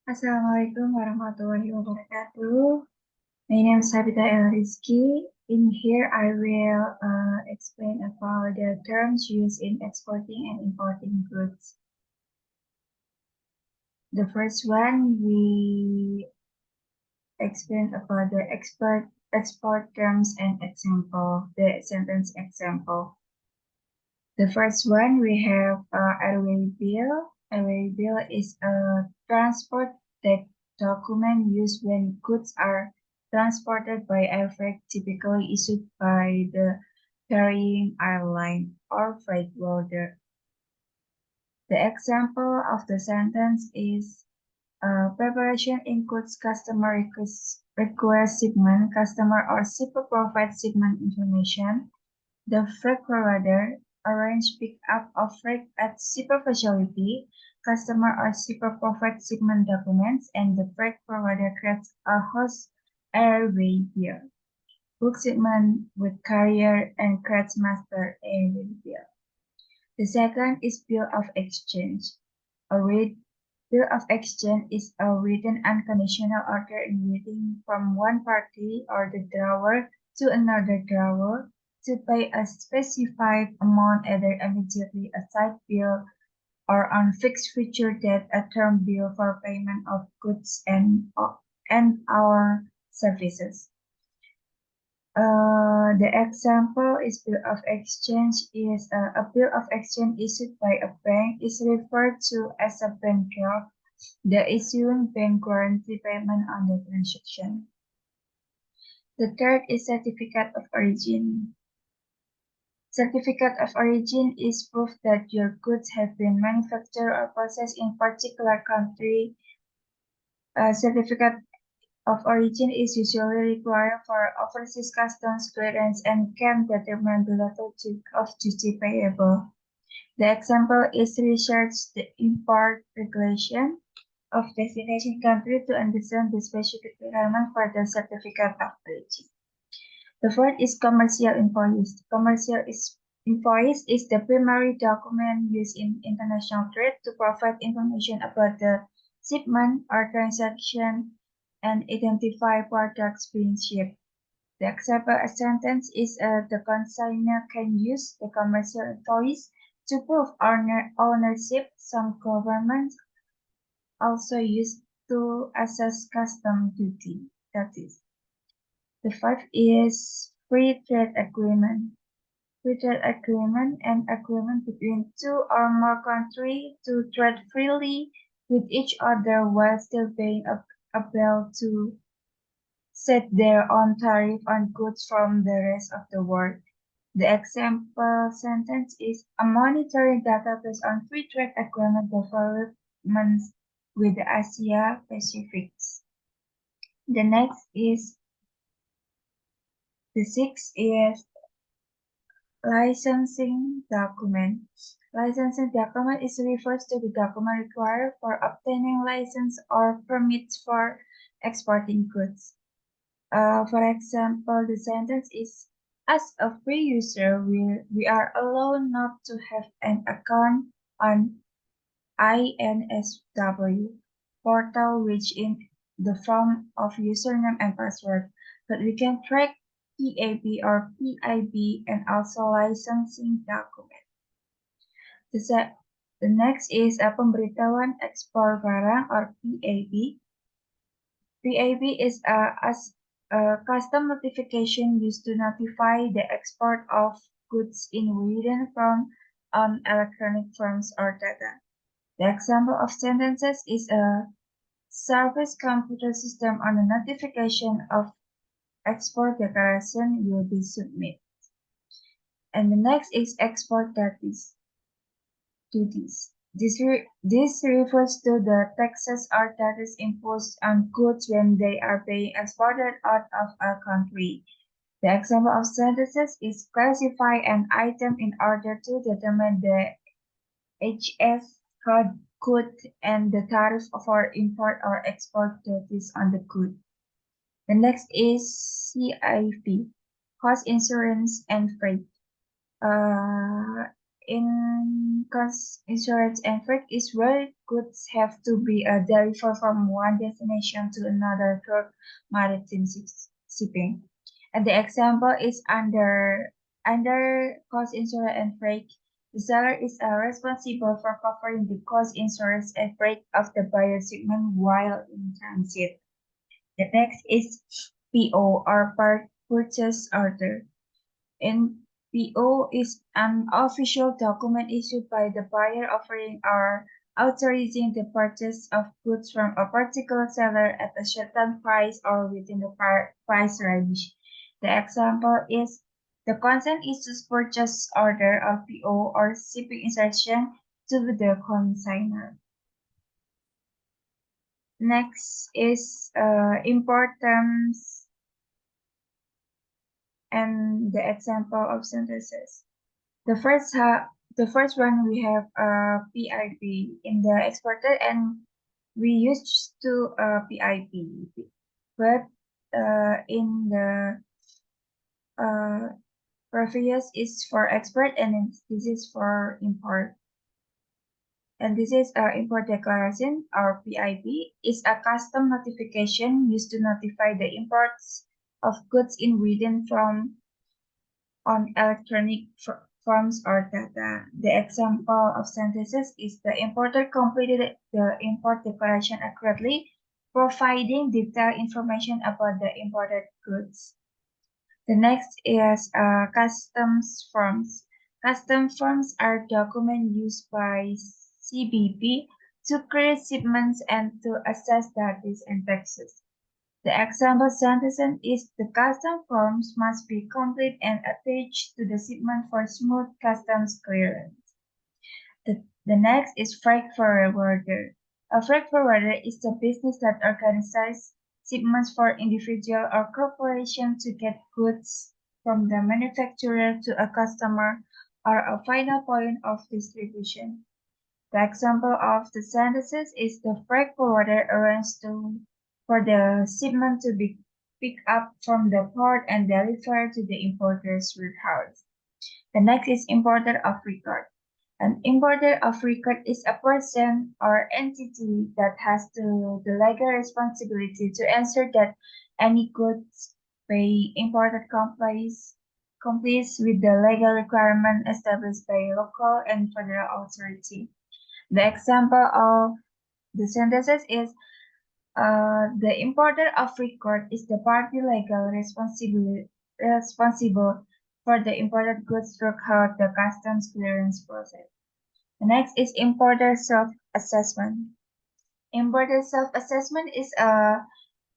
Assalamualaikum warahmatullahi wabarakatuh. My name is Tsabita and Rizki. In here, I will explain about the terms used in exporting and importing goods. The first one, we explain about the export terms and example, the sentence example. The first one, we have airway bill. Airway bill is a transport document used when goods are transported by air freight, typically issued by the carrying airline or freight forwarder. The example of the sentence is preparation includes customer request segment, customer or shipper provide segment information. The freight forwarder arrange pick-up of freight at shipper facility. Customer or shipper provide shipment documents, and the freight forwarder creates a host airway bill. Book shipment with carrier and creates master airway bill. The second is bill of exchange. Bill of exchange is a written unconditional order in writing from one party or the drawer to another drawer to pay a specified amount either immediately a side bill or on fixed future date a term bill for payment of goods and/or services. The example is bill of exchange is a bill of exchange issued by a bank is referred to as a bank draft. The issuing bank guarantee payment on the transaction. The third is certificate of origin. Certificate of origin is proof that your goods have been manufactured or processed in particular country. A certificate of origin is usually required for overseas customs clearance and can determine the level of duty payable. The example is research the import regulation of destination country to understand the specific requirement for the certificate of origin. The fourth is commercial invoice. Invoice is the primary document used in international trade to provide information about the shipment or transaction and identify products being shipped. The example sentence is the consignor can use the commercial invoice to prove ownership. Some governments also use to assess custom duty. That is. The fifth is free trade agreement. Free trade agreement and agreement between two or more countries to trade freely with each other while still being able to set their own tariff on goods from the rest of the world. The example sentence is a monitoring database on free trade agreement developments with the Asia Pacific. The sixth is licensing document. Licensing document is refers to the document required for obtaining license or permits for exporting goods. For example, the sentence is, as a free user, we are allowed not to have an account on INSW portal which in the form of username and password, but we can track PAB or PIB and also licensing document. The next is a pemberitahuan ekspor barang or PAB. PAB is a custom notification used to notify the export of goods in written form on electronic forms or data. The example of sentences is a service computer system on a notification of export declaration will be submitted. And the next is export duties. This refers to the taxes or duties imposed on goods when they are being exported out of a country. The example of sentences is classify an item in order to determine the HS code and the tariff for import or export duties on the good. The next is CIP, cost insurance and freight. in cost insurance and freight is where goods have to be delivered from one destination to another through maritime shipping. And the example is under cost insurance and freight. The seller is responsible for covering the cost insurance and freight of the buyer shipment while in transit. The next is PO or part purchase order. And PO is an official document issued by the buyer offering or authorizing the purchase of goods from a particular seller at a certain price or within the price range. The example is the consent issues purchase order or PO or shipping instruction to the consignor. Next is import terms and the example of sentences. The first one we have PIP in the exporter, and we used to PIP, but in the previous is for export and this is for import. And this is import declaration or PIP is a custom notification used to notify the imports of goods in written from on electronic forms or data. The example of sentences is the importer completed the import declaration accurately, providing detailed information about the imported goods. The next is customs forms. Custom forms are documents used by CBP to create shipments and to assess duties and taxes. The example sentence is the custom forms must be complete and attached to the shipment for smooth customs clearance. The next is freight forwarder. A freight forwarder is a business that organizes shipments for individual or corporation to get goods from the manufacturer to a customer or a final point of distribution. The example of the sentences is the freight forwarder arranges for the shipment to be picked up from the port and delivered to the importer's warehouse. The next is importer of record. An importer of record is a person or entity that has the legal responsibility to ensure that any goods by imported complies with the legal requirement established by local and federal authority. The example of the sentences is the importer of record is the party legally responsible for the imported goods throughout the customs clearance process. The next is importer self-assessment. Importer self-assessment is a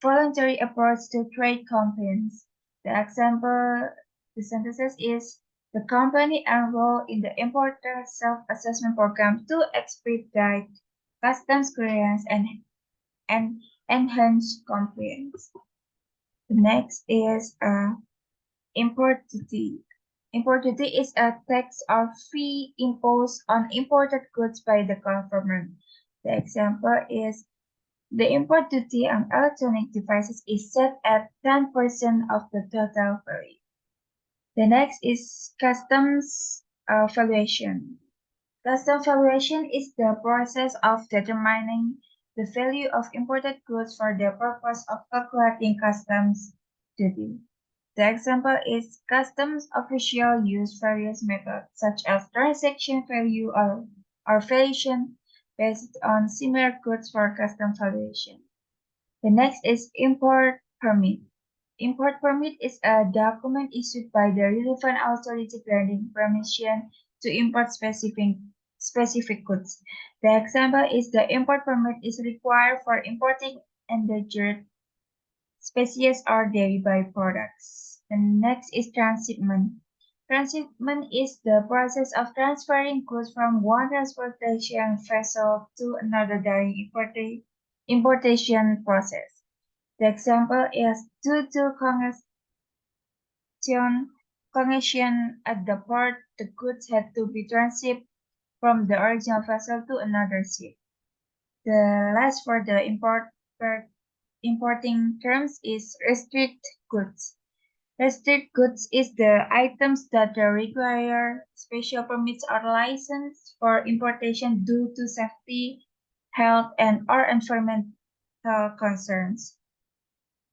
voluntary approach to trade complaints. The example, the sentences is the company enrolled in the importer self-assessment program to expedite customs clearance and enhance compliance. The next is import duty. Import duty is a tax or fee imposed on imported goods by the government. The example is the import duty on electronic devices is set at 10% of the total value. The next is customs valuation. Custom valuation is the process of determining the value of imported goods for the purpose of calculating customs duty. The example is customs officials use various methods such as transaction value or valuation based on similar goods for custom valuation. The next is import permit. Import permit is a document issued by the relevant authority granting permission to import specific goods. The example is the import permit is required for importing endangered species or dairy byproducts. The next is transshipment. Transshipment is the process of transferring goods from one transportation vessel to another during importation process. The example is due to congestion at the port, the goods had to be transshipped from the original vessel to another ship. The last for the importing terms is restrict goods. Restricted goods is the items that require special permits or license for importation due to safety, health, and or environmental concerns.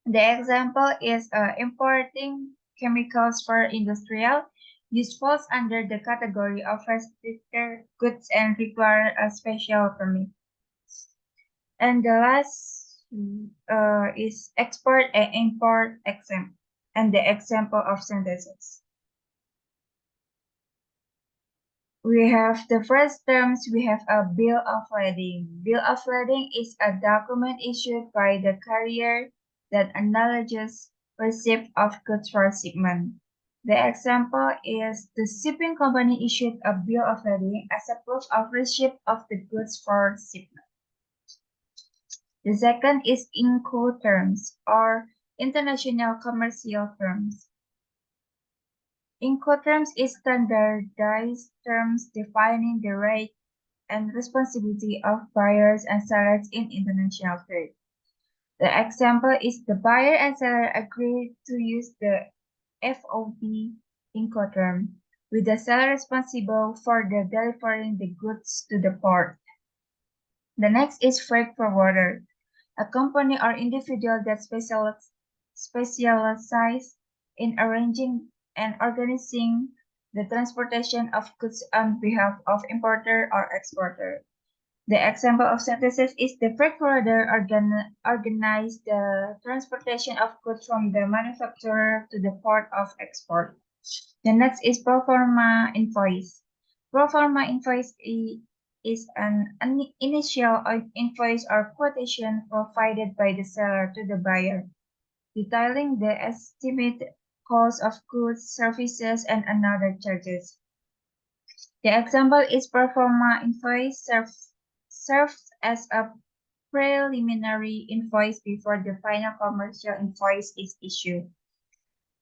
The example is importing chemicals for industrial use falls under the category of restricted goods and require a special permit. And the last is export and import exempt, and the example of synthesis. We have the first terms, we have a bill of lading. Bill of lading is a document issued by the carrier that acknowledges receipt of goods for shipment. The example is the shipping company issued a bill of lading as a proof of receipt of the goods for shipment. The second is Incoterms or international commercial terms. Incoterms is standardized terms defining the right and responsibility of buyers and sellers in international trade. The example is the buyer and seller agreed to use the FOB Incoterm, with the seller responsible for the delivering the goods to the port. The next is freight forwarder, a company or individual that specializes in arranging and organizing the transportation of goods on behalf of importer or exporter. The example of synthesis is the freight forwarder organize the transportation of goods from the manufacturer to the port of export. The next is pro forma invoice. Pro forma invoice is an initial invoice or quotation provided by the seller to the buyer, detailing the estimated cost of goods, services, and another charges. The example is pro forma invoice serves as a preliminary invoice before the final commercial invoice is issued.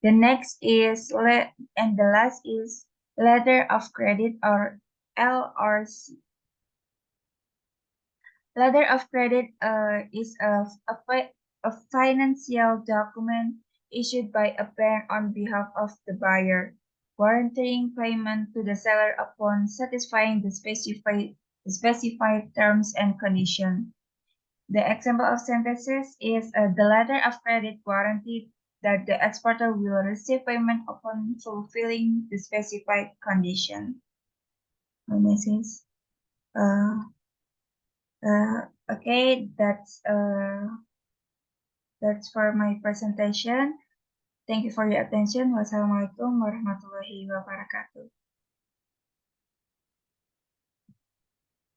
The next is and the last is letter of credit or LRC. Letter of credit is a financial document issued by a bank on behalf of the buyer, warranting payment to the seller upon satisfying the specified terms and conditions. The example of synthesis is the letter of credit guaranteed that the exporter will receive payment upon fulfilling the specified condition. Message. Okay, that's for my presentation. Thank you for your attention. Wassalamualaikum warahmatullahi wabarakatuh.